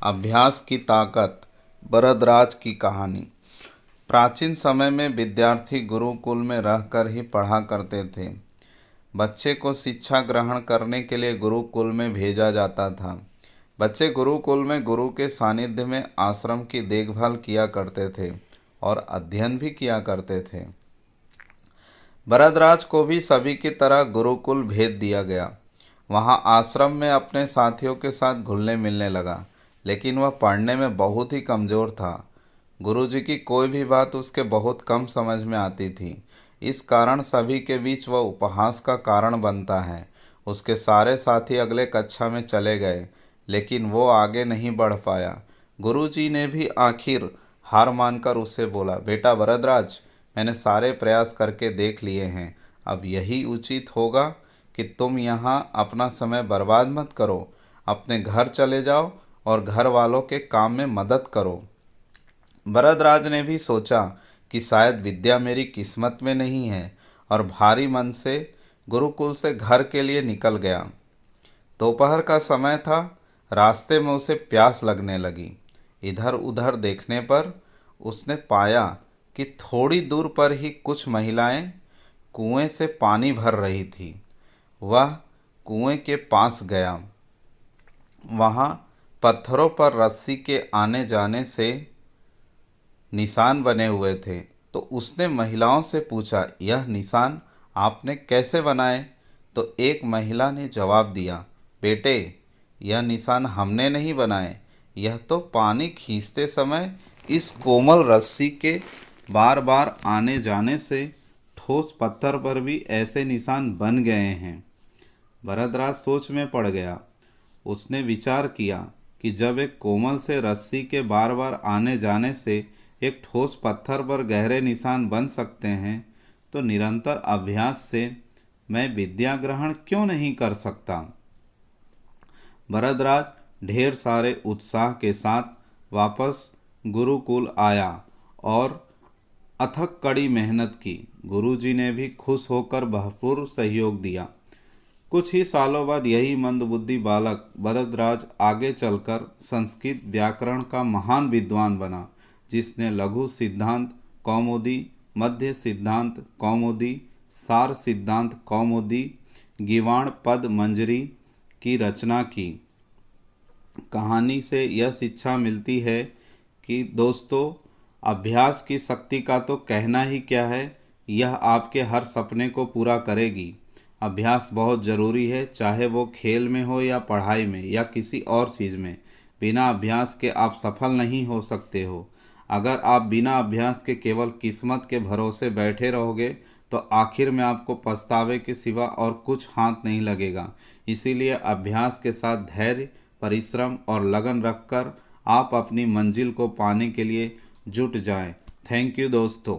अभ्यास की ताकत। भरद्वाज की कहानी। प्राचीन समय में विद्यार्थी गुरुकुल में रहकर ही पढ़ा करते थे। बच्चे को शिक्षा ग्रहण करने के लिए गुरुकुल में भेजा जाता था। बच्चे गुरुकुल में गुरु के सानिध्य में आश्रम की देखभाल किया करते थे और अध्ययन भी किया करते थे। भरद्वाज को भी सभी की तरह गुरुकुल भेज दिया गया। वहाँ आश्रम में अपने साथियों के साथ घुलने मिलने लगा, लेकिन वह पढ़ने में बहुत ही कमज़ोर था। गुरुजी की कोई भी बात उसके बहुत कम समझ में आती थी। इस कारण सभी के बीच वह उपहास का कारण बनता है। उसके सारे साथी अगले कक्षा में चले गए, लेकिन वो आगे नहीं बढ़ पाया। गुरुजी ने भी आखिर हार मानकर उसे बोला, बेटा भरद्वाज, मैंने सारे प्रयास करके देख लिए हैं। अब यही उचित होगा कि तुम यहाँ अपना समय बर्बाद मत करो। अपने घर चले जाओ और घर वालों के काम में मदद करो। भरद्वाज ने भी सोचा कि शायद विद्या मेरी किस्मत में नहीं है, और भारी मन से गुरुकुल से घर के लिए निकल गया। दोपहर का समय था। रास्ते में उसे प्यास लगने लगी। इधर उधर देखने पर उसने पाया कि थोड़ी दूर पर ही कुछ महिलाएं कुएं से पानी भर रही थी। वह कुएं के पास गया। वहाँ पत्थरों पर रस्सी के आने जाने से निशान बने हुए थे। तो उसने महिलाओं से पूछा, यह निशान आपने कैसे बनाए? तो एक महिला ने जवाब दिया, बेटे, यह निशान हमने नहीं बनाए। यह तो पानी खींचते समय इस कोमल रस्सी के बार बार आने जाने से ठोस पत्थर पर भी ऐसे निशान बन गए हैं। भरद्वाज सोच में पड़ गया। उसने विचार किया कि जब एक कोमल से रस्सी के बार बार आने जाने से एक ठोस पत्थर पर गहरे निशान बन सकते हैं, तो निरंतर अभ्यास से मैं विद्या ग्रहण क्यों नहीं कर सकता। भरद्वाज ढेर सारे उत्साह के साथ वापस गुरुकुल आया और अथक कड़ी मेहनत की। गुरुजी ने भी खुश होकर भरपूर सहयोग दिया। कुछ ही सालों बाद यही मंदबुद्धि बालक भरद्वाज आगे चलकर संस्कृत व्याकरण का महान विद्वान बना, जिसने लघु सिद्धांत कौमुदी, मध्य सिद्धांत कौमुदी, सार सिद्धांत कौमुदी, गीवाण पद मंजरी की रचना की। कहानी से यह शिक्षा मिलती है कि दोस्तों, अभ्यास की शक्ति का तो कहना ही क्या है, यह आपके हर सपने को पूरा करेगी। अभ्यास बहुत ज़रूरी है, चाहे वो खेल में हो या पढ़ाई में या किसी और चीज़ में। बिना अभ्यास के आप सफल नहीं हो सकते हो। अगर आप बिना अभ्यास के केवल किस्मत के भरोसे बैठे रहोगे तो आखिर में आपको पछतावे के सिवा और कुछ हाथ नहीं लगेगा। इसीलिए अभ्यास के साथ धैर्य, परिश्रम और लगन रखकर आप अपनी मंजिल को पाने के लिए जुट जाएं। थैंक यू दोस्तों।